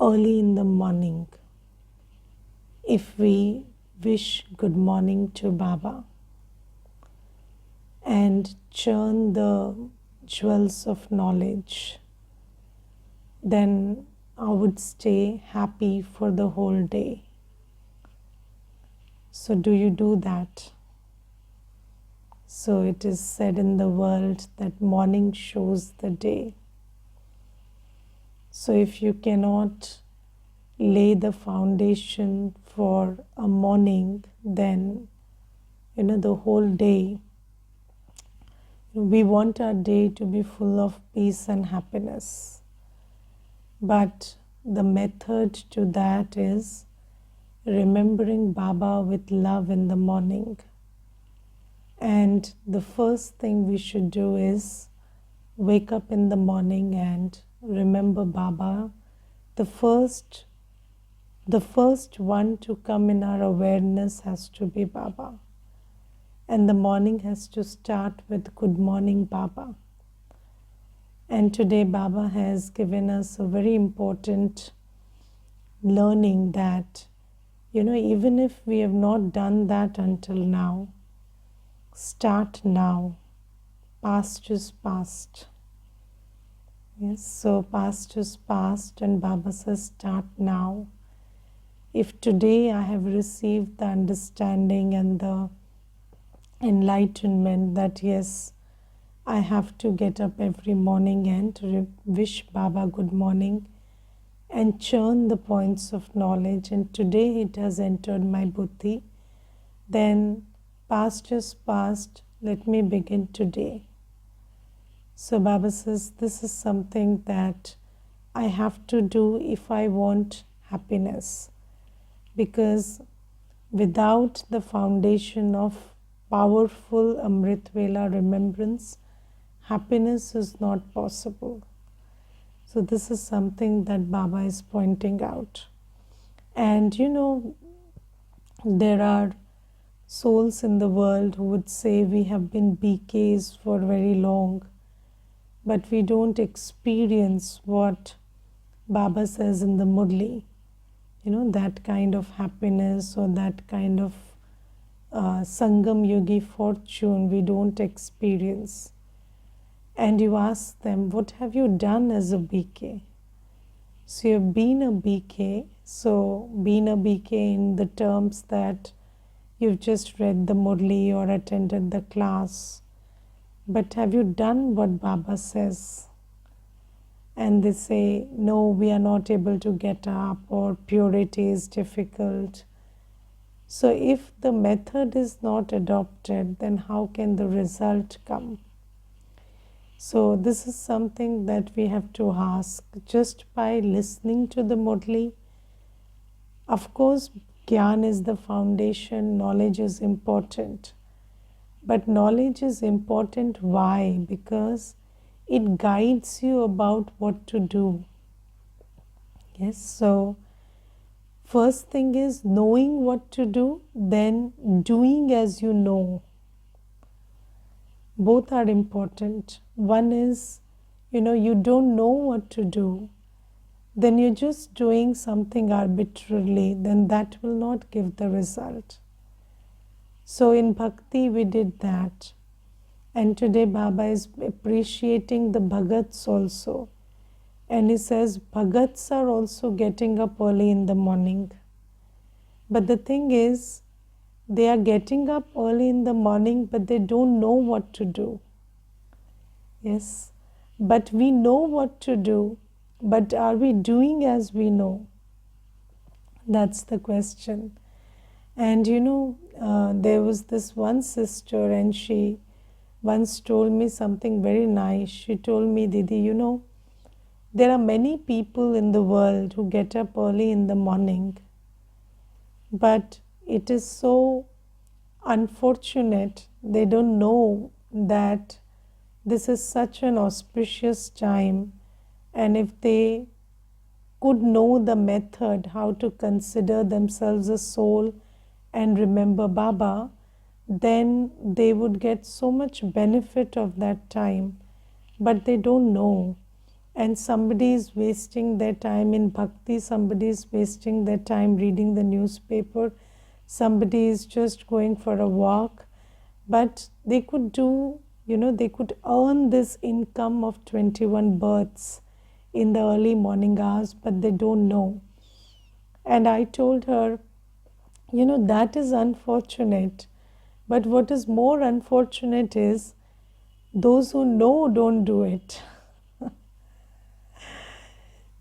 early in the morning, if we wish good morning to Baba and churn the jewels of knowledge, then I would stay happy for the whole day. So, do you do that? So, it is said in the world that morning shows the day. So, if you cannot lay the foundation for a morning, then the whole day, we want our day to be full of peace and happiness. But the method to that is remembering Baba with love in the morning. And the first thing we should do is wake up in the morning and remember Baba. The first one to come in our awareness has to be Baba. And the morning has to start with Good Morning Baba. And today Baba has given us a very important learning that, even if we have not done that until now, start now. Past is past. Yes, so past is past, and Baba says start now. If today I have received the understanding and the enlightenment that yes, I have to get up every morning and wish Baba good morning and churn the points of knowledge, and today it has entered my buddhi, then past is past, let me begin today. So Baba says this is something that I have to do if I want happiness, because without the foundation of powerful Amrit Vela remembrance, happiness is not possible. So this is something that Baba is pointing out. And there are souls in the world who would say we have been BKs for very long, but we don't experience what Baba says in the Murli, that kind of happiness or that kind of Sangam Yogi fortune we don't experience. And you ask them, what have you done as a BK? So you've been a BK, so been a BK in the terms that you've just read the Murli or attended the class, but have you done what Baba says? And they say, no, we are not able to get up, or purity is difficult. So if the method is not adopted, then how can the result come? So this is something that we have to ask just by listening to the Murli. Of course, Gyan is the foundation, knowledge is important. But knowledge is important, why? Because it guides you about what to do. Yes, so first thing is knowing what to do, then doing as you know. Both are important. One is, you don't know what to do, then you're just doing something arbitrarily, then that will not give the result. So in Bhakti we did that. And today Baba is appreciating the Bhagats also. And he says Bhagats are also getting up early in the morning. But the thing is, they are getting up early in the morning, but they don't know what to do. Yes, but we know what to do, but are we doing as we know? That's the question. And there was this one sister, and she once told me something very nice. She told me, Didi, there are many people in the world who get up early in the morning, but it is so unfortunate they don't know that this is such an auspicious time, and if they could know the method how to consider themselves a soul and remember Baba, then they would get so much benefit of that time, but they don't know. and somebody is wasting their time in bhakti, somebody is wasting their time reading the newspaper, somebody is just going for a walk, but they could do, they could earn this income of 21 births in the early morning hours, but they don't know. And I told her, that is unfortunate. But what is more unfortunate is those who know don't do it.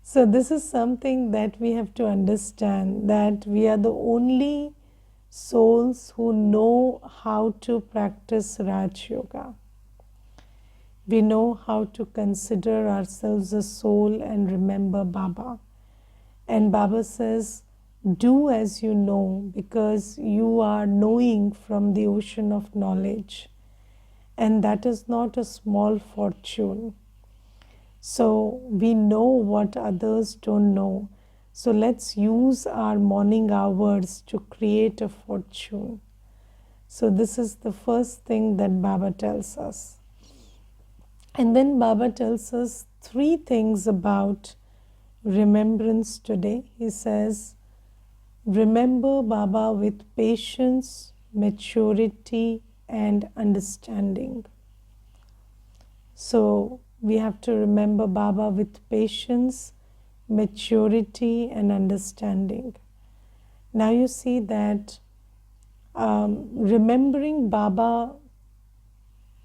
So this is something that we have to understand, that we are the only souls who know how to practice Raj Yoga. We know how to consider ourselves a soul and remember Baba. And Baba says, do as you know, because you are knowing from the ocean of knowledge. And that is not a small fortune. So we know what others don't know. So let's use our morning hours to create a fortune. So this is the first thing that Baba tells us. And then Baba tells us 3 things about remembrance today. He says, remember Baba with patience, maturity, and understanding. So we have to remember Baba with patience, maturity, and understanding. Now you see that remembering Baba,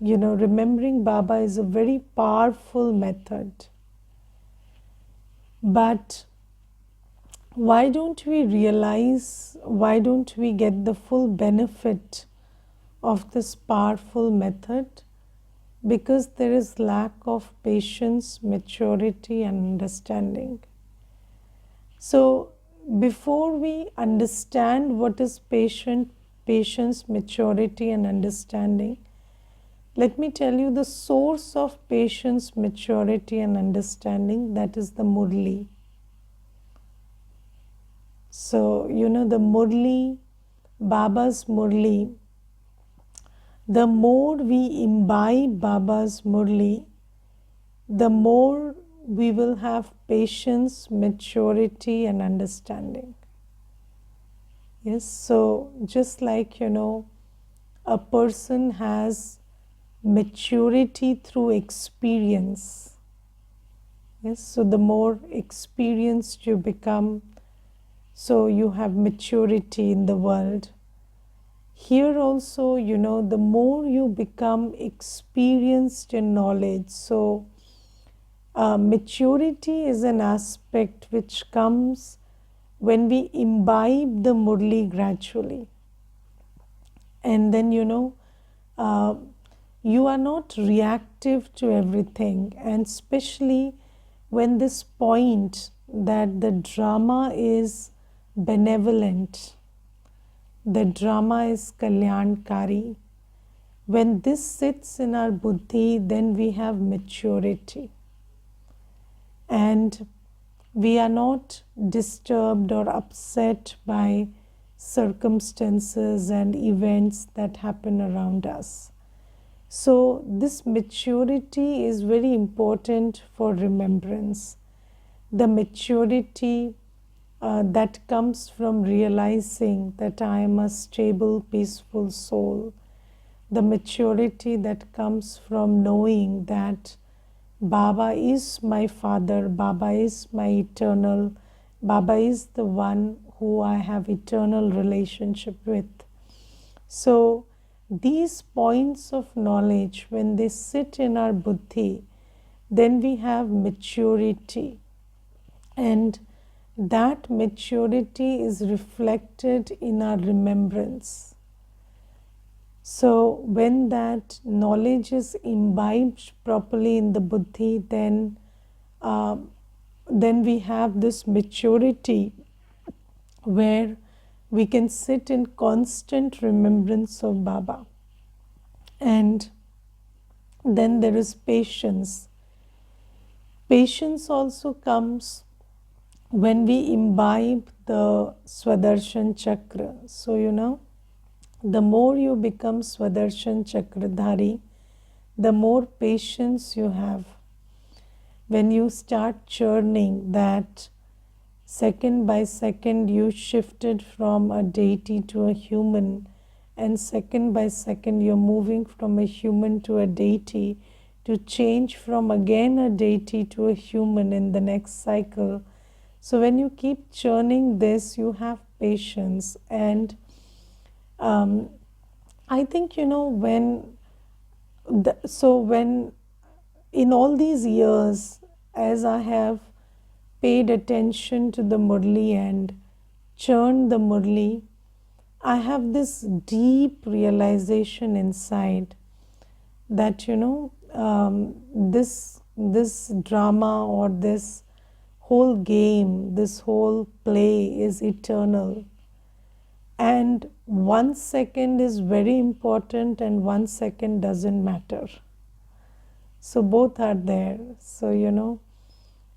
remembering Baba is a very powerful method. But why don't we realize, why don't we get the full benefit of this powerful method? Because there is lack of patience, maturity, and understanding. So before we understand what is patience, maturity, and understanding, let me tell you the source of patience, maturity, and understanding, that is the Murli. So, the Murli, Baba's Murli, the more we imbibe Baba's Murli, the more we will have patience, maturity, and understanding. Yes, so just like, a person has maturity through experience. Yes, so the more experienced you become, so you have maturity in the world. Here also, the more you become experienced in knowledge, so maturity is an aspect which comes when we imbibe the Murli gradually. And then, you are not reactive to everything, and especially when this point that the drama is benevolent, the drama is kalyankari. When this sits in our buddhi, then we have maturity. And we are not disturbed or upset by circumstances and events that happen around us. So this maturity is very important for remembrance. The maturity that comes from realizing that I am a stable, peaceful soul. The maturity that comes from knowing that Baba is my father, Baba is my eternal, Baba is the one who I have eternal relationship with. So these points of knowledge, when they sit in our buddhi, then we have maturity. And that maturity is reflected in our remembrance. So when that knowledge is imbibed properly in the buddhi, then we have this maturity where we can sit in constant remembrance of Baba. And then there is patience. Patience also comes when we imbibe the Swadershan Chakra. So, the more you become Swadershan Chakradhari, the more patience you have. when you start churning that second by second you shifted from a deity to a human, and second by second you're moving from a human to a deity, to change from again a deity to a human in the next cycle. So when you keep churning this, you have patience. And um, I think, when in all these years, as I have paid attention to the Murli and churned the Murli, I have this deep realization inside that, this drama or this whole game, this whole play is eternal. And 1 second is very important and 1 second doesn't matter. So both are there. So,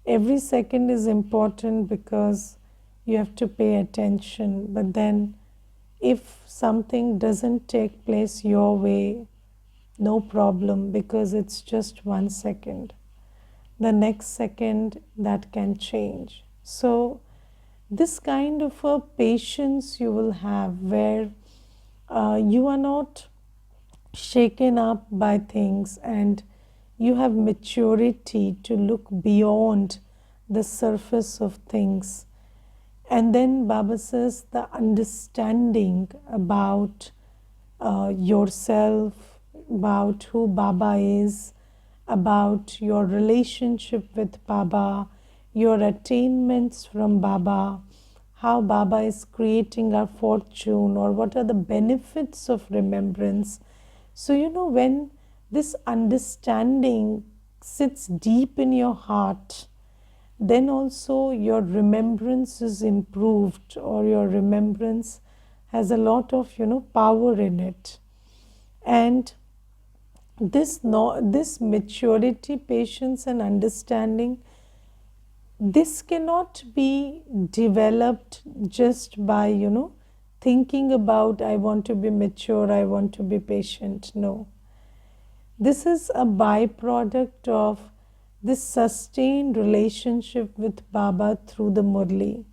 every second is important because you have to pay attention. But then, if something doesn't take place your way, no problem, because it's just 1 second. The next second that can change. So, this kind of a patience you will have where you are not shaken up by things and you have maturity to look beyond the surface of things. And then Baba says the understanding about yourself, about who Baba is, about your relationship with Baba, your attainments from Baba, how Baba is creating our fortune, or what are the benefits of remembrance. So, when this understanding sits deep in your heart, then also your remembrance is improved, or your remembrance has a lot of power in it. And this maturity, patience and understanding, this cannot be developed just by thinking about I want to be mature, I want to be patient. No, this is a byproduct of this sustained relationship with Baba through the Murli.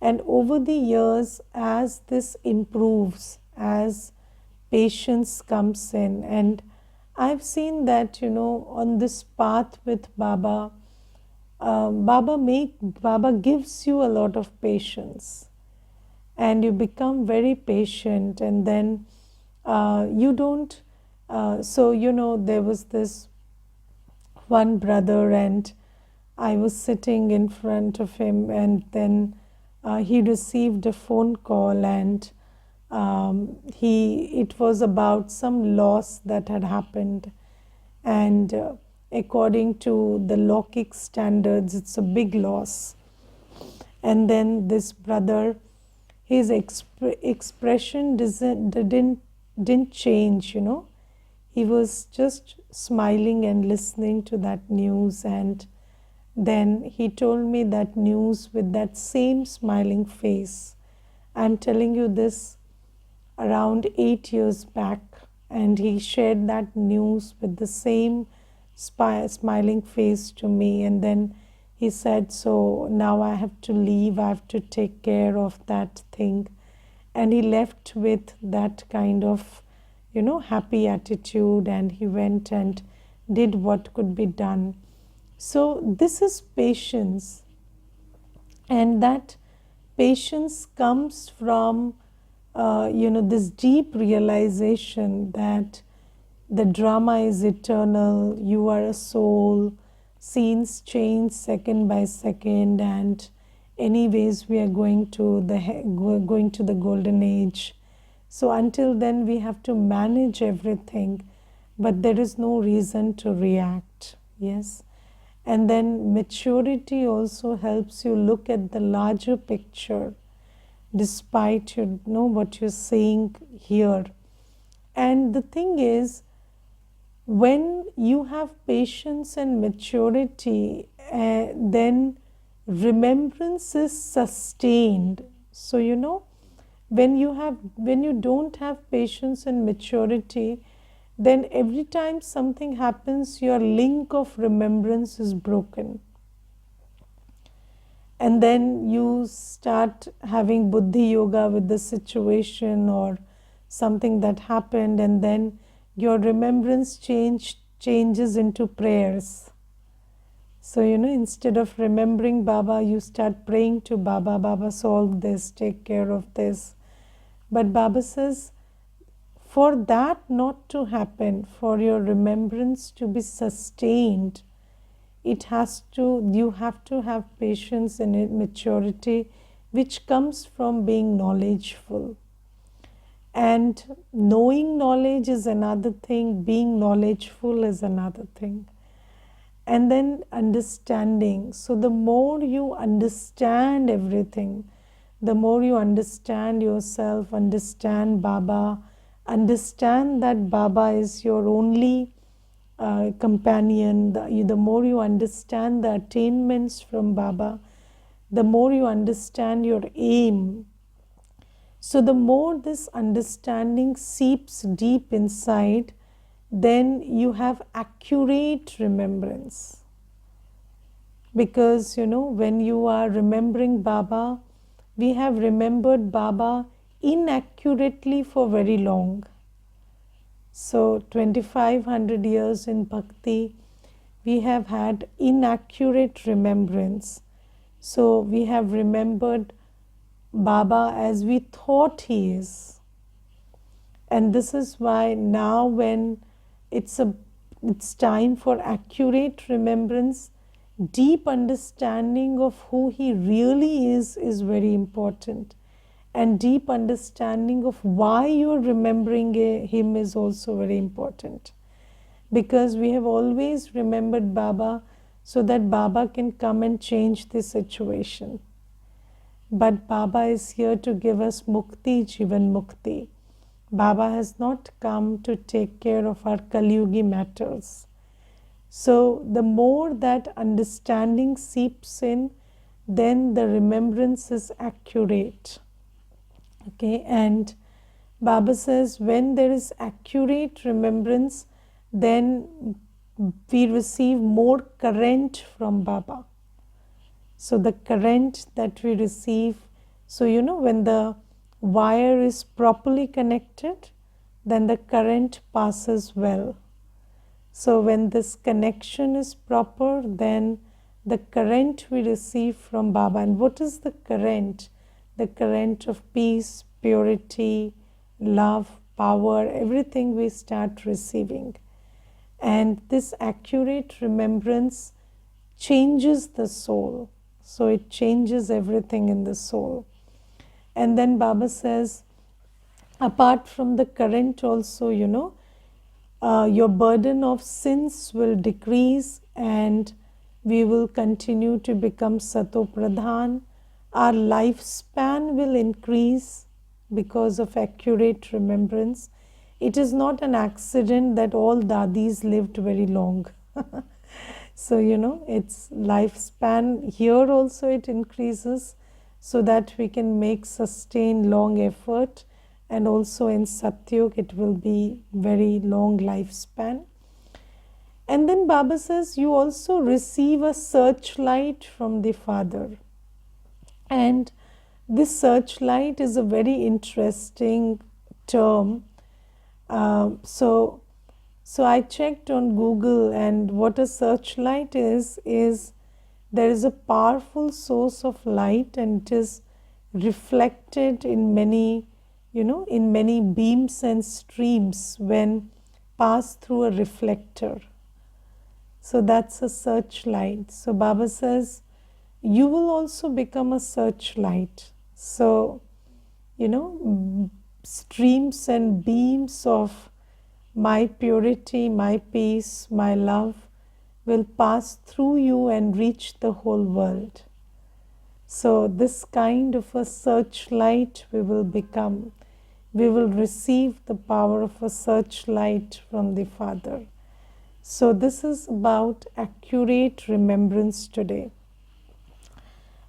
And over the years, as this improves, as patience comes in, and I've seen that on this path with Baba, Baba gives you a lot of patience, and you become very patient, and then you don't. There was this one brother, and I was sitting in front of him, and then he received a phone call, and it was about some loss that had happened, and according to the Lokik standards, it's a big loss. And then this brother, his expression didn't change. He was just smiling and listening to that news, and then he told me that news with that same smiling face. I'm telling you this around 8 years back, and he shared that news with the same smiling face to me. And then he said, so now I have to leave, I have to take care of that thing. And he left with that kind of happy attitude, and he went and did what could be done. So this is patience, and that patience comes from this deep realization that the drama is eternal, you are a soul, scenes change second by second, and anyways we are going to the golden age. So until then we have to manage everything, but there is no reason to react. Yes. And then maturity also helps you look at the larger picture, despite what you're seeing here. And the thing is, when you have patience and maturity, then remembrance is sustained. So when you don't have patience and maturity, then every time something happens, your link of remembrance is broken. And then you start having buddhi yoga with the situation or something that happened, and then your remembrance changes into prayers. So, instead of remembering Baba, you start praying to Baba, Baba, solve this, take care of this. But Baba says, for that not to happen, for your remembrance to be sustained, you have to have patience and maturity, which comes from being knowledgeful. And knowing knowledge is another thing, being knowledgeful is another thing. And then understanding. So the more you understand everything, the more you understand yourself, understand Baba, understand that Baba is your only companion, the more you understand the attainments from Baba, the more you understand your aim. So the more this understanding seeps deep inside, then you have accurate remembrance. Because, when you are remembering Baba, we have remembered Baba inaccurately for very long. So 2500 years in Bhakti, we have had inaccurate remembrance. So we have remembered Baba as we thought he is. And this is why now when it's time for accurate remembrance, deep understanding of who he really is very important. And deep understanding of why you're remembering him is also very important. Because we have always remembered Baba so that Baba can come and change the situation. But Baba is here to give us mukti, Jivan Mukti. Baba has not come to take care of our Kali-yugi matters. So the more that understanding seeps in, then the remembrance is accurate. Okay, and Baba says when there is accurate remembrance, then we receive more current from Baba. So the current that we receive, so when the wire is properly connected, then the current passes well. So when this connection is proper, then the current we receive from Baba. And what is the current? The current of peace, purity, love, power, everything we start receiving. And this accurate remembrance changes the soul. So it changes everything in the soul. And then Baba says, apart from the current also, your burden of sins will decrease and we will continue to become Sato Pradhan. Our lifespan will increase because of accurate remembrance. It is not an accident that all dadis lived very long. So, its lifespan here also it increases so that we can make sustained long effort, and also in Satyug it will be very long lifespan. And then Baba says you also receive a searchlight from the Father. And this searchlight is a very interesting term. So I checked on Google, and what a searchlight is there is a powerful source of light, and it is reflected in many, in many beams and streams when passed through a reflector. So that's a searchlight. So Baba says, you will also become a searchlight. So, streams and beams of my purity, my peace, my love will pass through you and reach the whole world. So this kind of a searchlight we will become. We will receive the power of a searchlight from the Father. So this is about accurate remembrance today.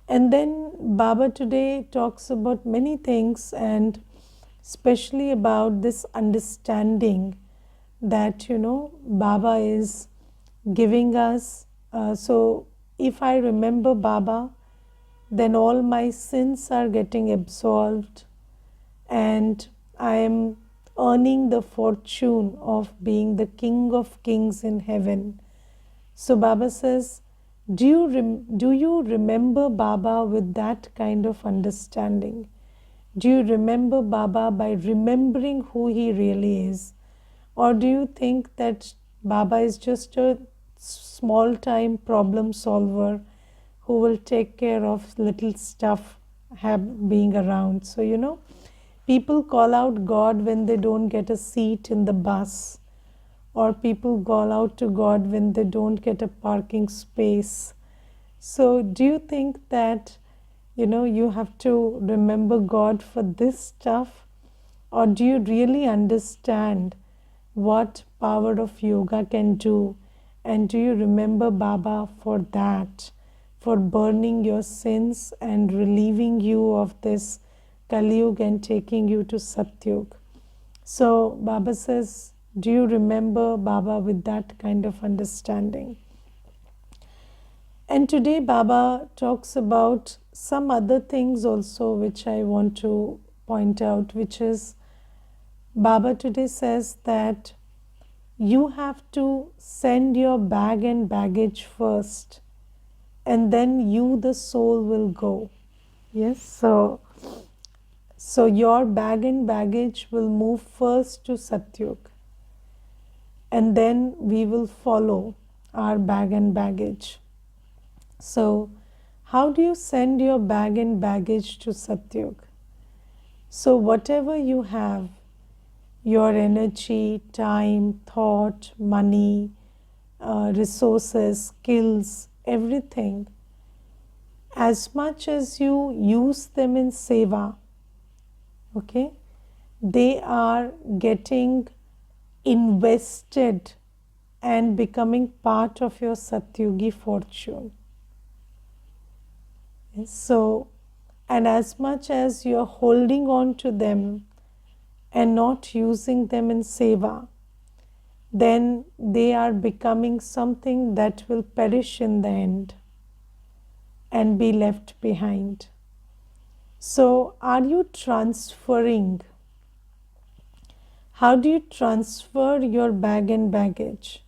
And then Baba today talks about many things, and especially about this understanding that, Baba is giving us. So if I remember Baba, then all my sins are getting absolved, and I am earning the fortune of being the King of Kings in heaven. So Baba says, do you remember Baba with that kind of understanding? Do you remember Baba by remembering who he really is? Or do you think that Baba is just a small time problem solver who will take care of little stuff being around? So, people call out God when they don't get a seat in the bus, or people call out to God when they don't get a parking space. So, do you think that, you have to remember God for this stuff? Or do you really understand what power of yoga can do? And do you remember Baba for that, for burning your sins and relieving you of this Kali Yuga and taking you to Satyug? So Baba says, do you remember Baba with that kind of understanding? And today Baba talks about some other things also which I want to point out, which is Baba today says that you have to send your bag and baggage first, and then you, the soul, will go. Yes, so your bag and baggage will move first to Satyug, and then we will follow our bag and baggage. So, how do you send your bag and baggage to Satyug? So, whatever you have, your energy, time, thought, money, resources, skills, everything, as much as you use them in seva, okay, they are getting invested and becoming part of your Satyugi fortune. Yes, so, and as much as you're holding on to them and not using them in seva, then they are becoming something that will perish in the end and be left behind. So, are you transferring? How do you transfer your bag and baggage?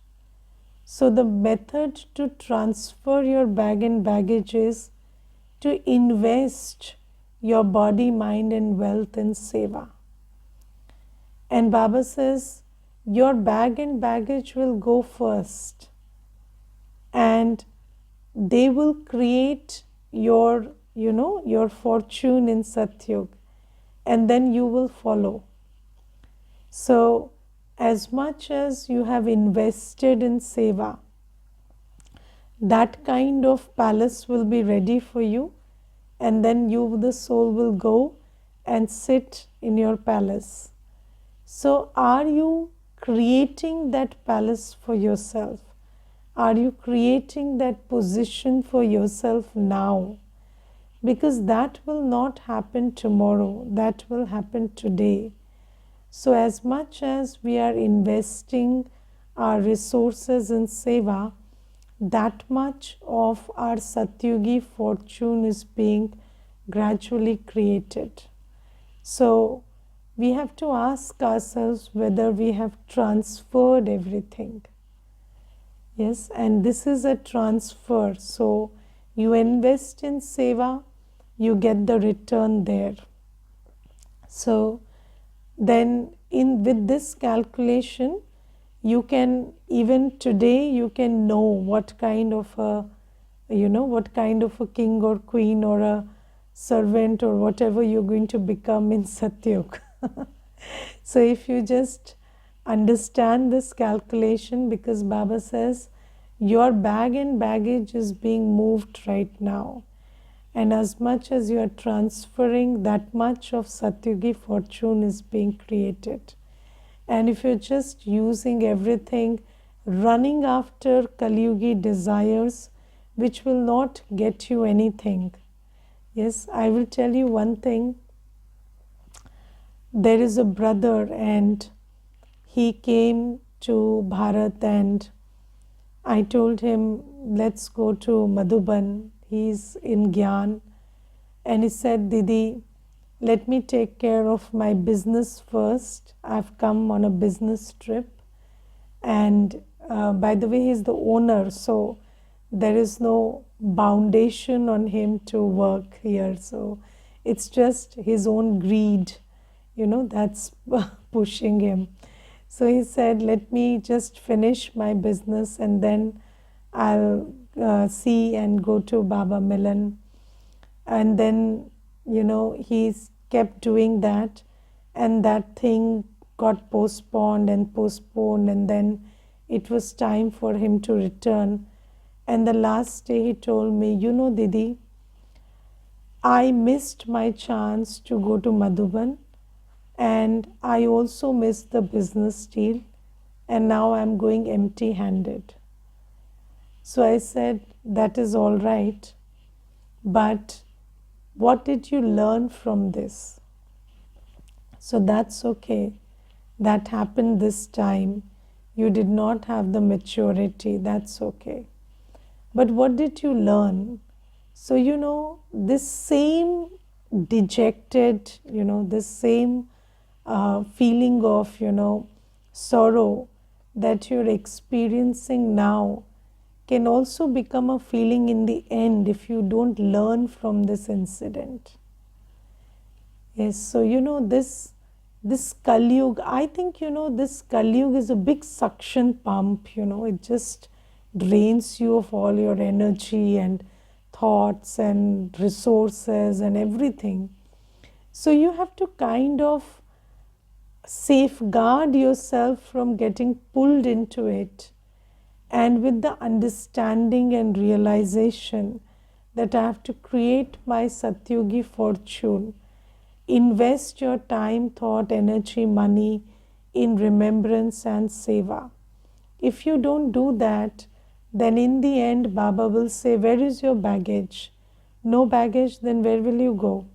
So, the method to transfer your bag and baggage is to invest your body, mind, and wealth in seva. And Baba says, your bag and baggage will go first, and they will create your, your fortune in Satyug, and then you will follow. So, as much as you have invested in seva, that kind of palace will be ready for you, and then you, the soul, will go and sit in your palace. So, are you creating that palace for yourself? Are you creating that position for yourself now? Because that will not happen tomorrow, that will happen today. So, as much as we are investing our resources in seva, that much of our Satyugi fortune is being gradually created. So, we have to ask ourselves whether we have transferred everything. Yes, and this is a transfer. So, you invest in seva, you get the return there. So, then with this calculation, you can, even today, you can know what kind of a, what kind of a king or queen or a servant or whatever you're going to become in Satyug. So if you just understand this calculation, because Baba says your bag and baggage is being moved right now, and as much as you are transferring, that much of Satyugi fortune is being created. And if you're just using everything, running after Kaliyugi desires, which will not get you anything. Yes, I will tell you one thing. There is a brother, and he came to Bharat, and I told him, let's go to Madhuban. He's in Gyan. And he said, Didi, let me take care of my business first. I've come on a business trip. And by the way, he's the owner, so there is no foundation on him to work here. So it's just his own greed, that's pushing him. So he said, let me just finish my business and then I'll see and go to Baba Milan. And then, he's kept doing that, and that thing got postponed and postponed, and then it was time for him to return. And the last day he told me, Didi, I missed my chance to go to Madhuban, and I also missed the business deal, and now I'm going empty handed. So I said, that is all right, but what did you learn from this? So that's okay. That happened this time. You did not have the maturity. That's okay. But what did you learn? So, this same dejected, this same feeling of, sorrow that you're experiencing now can also become a feeling in the end if you don't learn from this incident. Yes, so this Kali Yuga, I think this Kali Yuga is a big suction pump, it just drains you of all your energy and thoughts and resources and everything. So you have to kind of safeguard yourself from getting pulled into it, and with the understanding and realization that I have to create my Satyugi fortune. Invest your time, thought, energy, money in remembrance and seva. If you don't do that, then in the end Baba will say, where is your baggage? No baggage, then where will you go?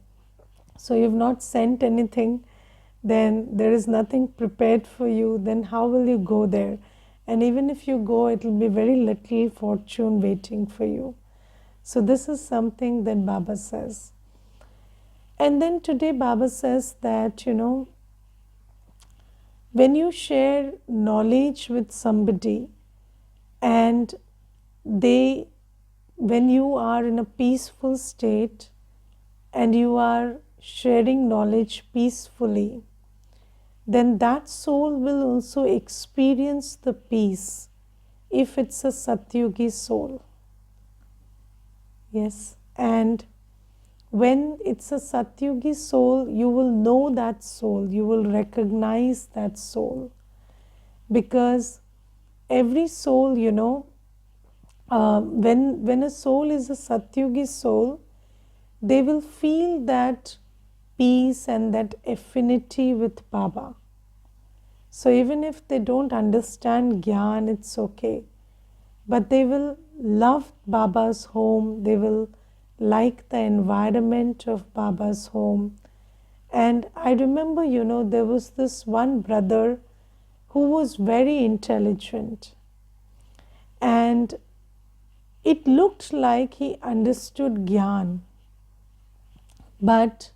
So you've not sent anything, then there is nothing prepared for you, then how will you go there? And even if you go, it will be very little fortune waiting for you. So this is something that Baba says. And then today Baba says that, when you share knowledge with somebody and when you are in a peaceful state and you are sharing knowledge peacefully, then that soul will also experience the peace if it's a Satyugi soul. Yes, and when it's a Satyugi soul, you will know that soul, you will recognize that soul. Because every soul, when a soul is a Satyugi soul, they will feel that peace and that affinity with Baba. So even if they don't understand Gyan, it's okay. But they will love Baba's home, they will like the environment of Baba's home. And I remember, there was this one brother who was very intelligent. And it looked like he understood Gyan. But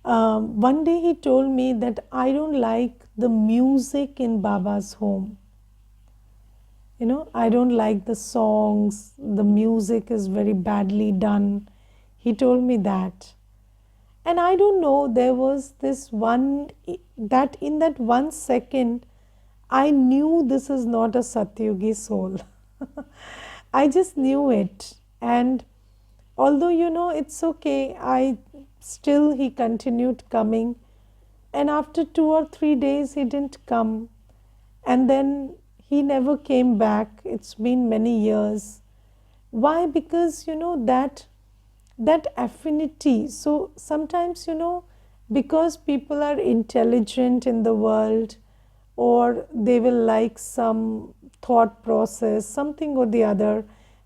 one day he told me that I don't like the music in Baba's home. I don't like the songs, the music is very badly done. He told me that. And I don't know, there was this one, that in that 1 second, I knew this is not a Satyugi soul. I just knew it. And although, it's okay, he continued coming. And after 2 or 3 days, he didn't come. And then he never came back. It's been many years. Why? Because, that affinity. So sometimes, because people are intelligent in the world, or they will like some thought process, something or the other,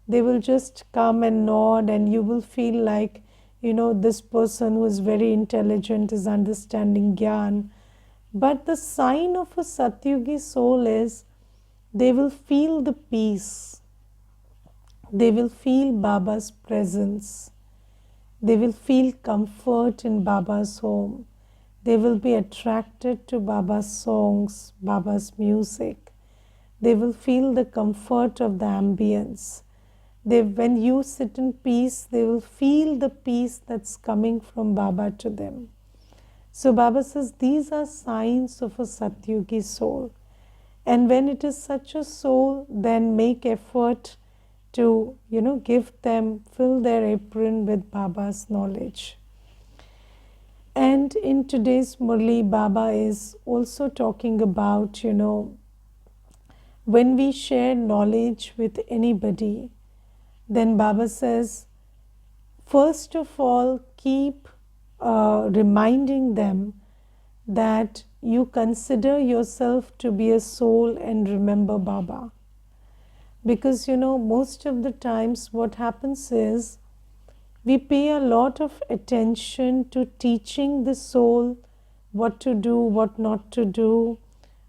they will just come and nod, and you will feel like, this person who is very intelligent is understanding Gyan. But the sign of a Satyugi soul is they will feel the peace. They will feel Baba's presence. They will feel comfort in Baba's home. They will be attracted to Baba's songs, Baba's music. They will feel the comfort of the ambience. When you sit in peace, they will feel the peace that's coming from Baba to them. So Baba says these are signs of a Satyugi soul. And when it is such a soul, then make effort to, give them, fill their apron with Baba's knowledge. And in today's Murli, Baba is also talking about, when we share knowledge with anybody, then Baba says, first of all, keep reminding them that you consider yourself to be a soul and remember Baba. Because, most of the times what happens is we pay a lot of attention to teaching the soul what to do, what not to do,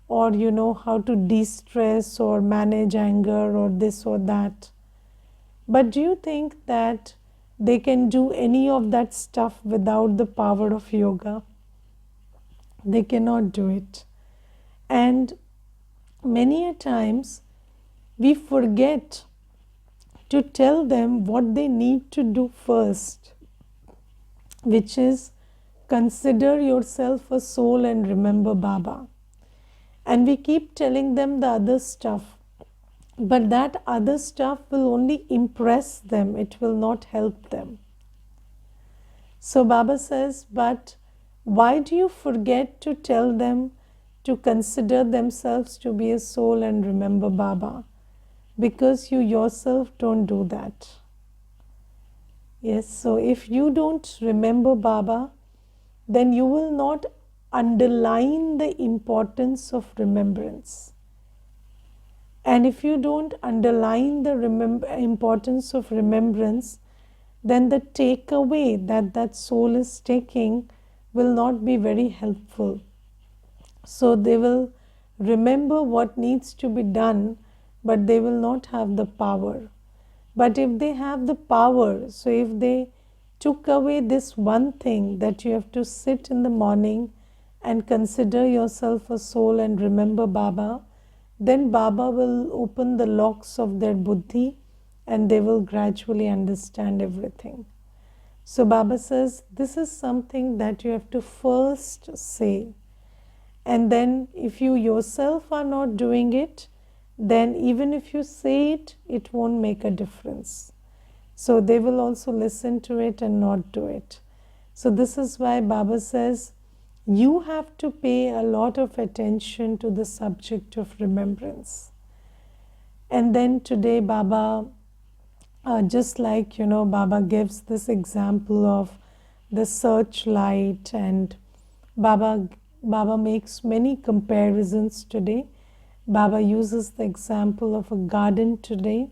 or, how to de-stress or manage anger or this or that. But do you think that they can do any of that stuff without the power of yoga? They cannot do it. And many a times we forget to tell them what they need to do first, which is consider yourself a soul and remember Baba. And we keep telling them the other stuff, but that other stuff will only impress them, it will not help them. So Baba says, but why do you forget to tell them to consider themselves to be a soul and remember Baba? Because you yourself don't do that. Yes, so if you don't remember Baba, then you will not underline the importance of remembrance. And if you don't underline the importance of remembrance, then the takeaway that soul is taking will not be very helpful. So they will remember what needs to be done, but they will not have the power. But if they have the power, so if they took away this one thing that you have to sit in the morning and consider yourself a soul and remember Baba, then Baba will open the locks of their buddhi and they will gradually understand everything. So Baba says, this is something that you have to first say. And then if you yourself are not doing it, then even if you say it, it won't make a difference. So they will also listen to it and not do it. So this is why Baba says, you have to pay a lot of attention to the subject of remembrance. And then today Baba, just like, Baba gives this example of the searchlight, and Baba makes many comparisons today. Baba uses the example of a garden today,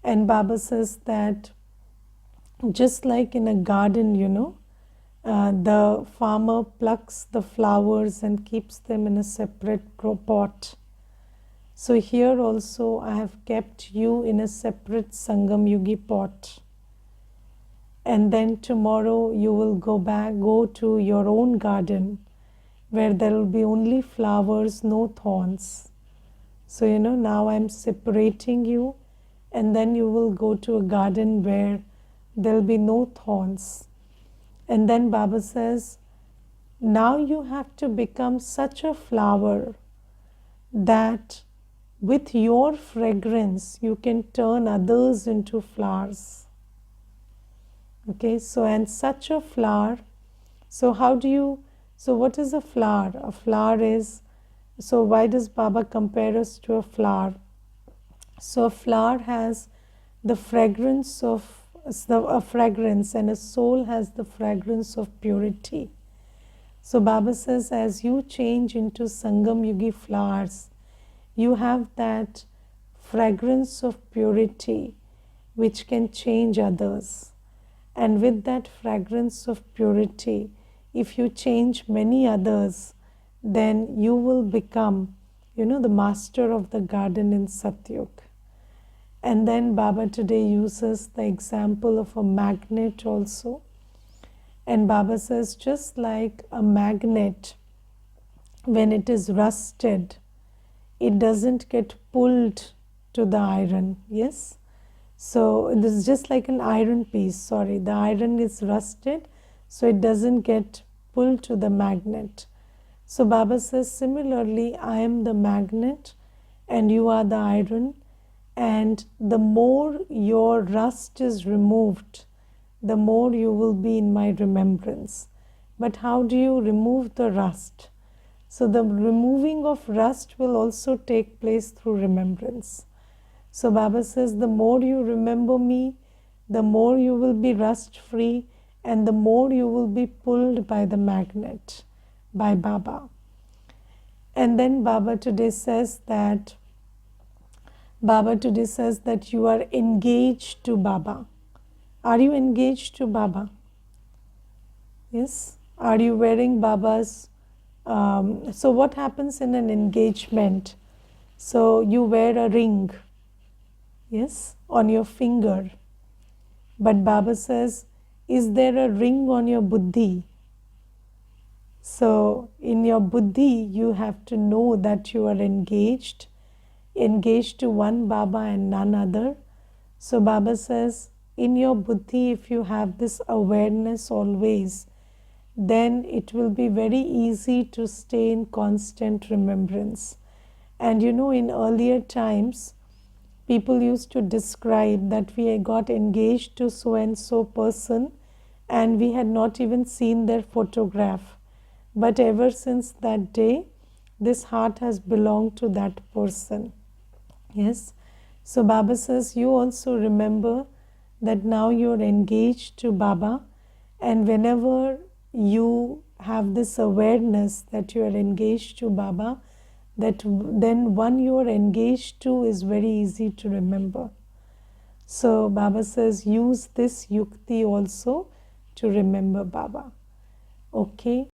and Baba says that just like in a garden, the farmer plucks the flowers and keeps them in a separate pot. So here also I have kept you in a separate Sangam Yugi pot. And then tomorrow you will go to your own garden where there will be only flowers, no thorns. So, now I'm separating you, and then you will go to a garden where there will be no thorns. And then Baba says, now you have to become such a flower that with your fragrance you can turn others into flowers. Okay, so and such a flower. So what is a flower? A flower is, so why does Baba compare us to a flower? So a flower has the fragrance of a fragrance, and a soul has the fragrance of purity. So Baba says, as you change into Sangam Yugi flowers, you have that fragrance of purity which can change others. And with that fragrance of purity, if you change many others, then you will become, the master of the garden in Satyug. And then Baba today uses the example of a magnet also. And Baba says, just like a magnet, when it is rusted, it doesn't get pulled to the iron. Yes? So this is just like an iron piece. Sorry, the iron is rusted, so it doesn't get pulled to the magnet. So Baba says, similarly, I am the magnet and you are the iron. And the more your rust is removed, the more you will be in my remembrance. But how do you remove the rust? So the removing of rust will also take place through remembrance. So Baba says, the more you remember me, the more you will be rust free and the more you will be pulled by the magnet, by Baba. And then Baba today says that you are engaged to Baba. Are you engaged to Baba? Yes. Are you wearing Baba's? So what happens in an engagement? So you wear a ring, yes, on your finger. But Baba says, is there a ring on your buddhi? So in your buddhi, you have to know that you are engaged to one Baba and none other. So Baba says, in your buddhi, if you have this awareness always, then it will be very easy to stay in constant remembrance. And in earlier times, people used to describe that we got engaged to so and so person and we had not even seen their photograph. But ever since that day, this heart has belonged to that person. Yes. So Baba says, you also remember that now you're engaged to Baba, and whenever you have this awareness that you are engaged to Baba, that then one you are engaged to is very easy to remember. So Baba says, use this yukti also to remember Baba. Okay,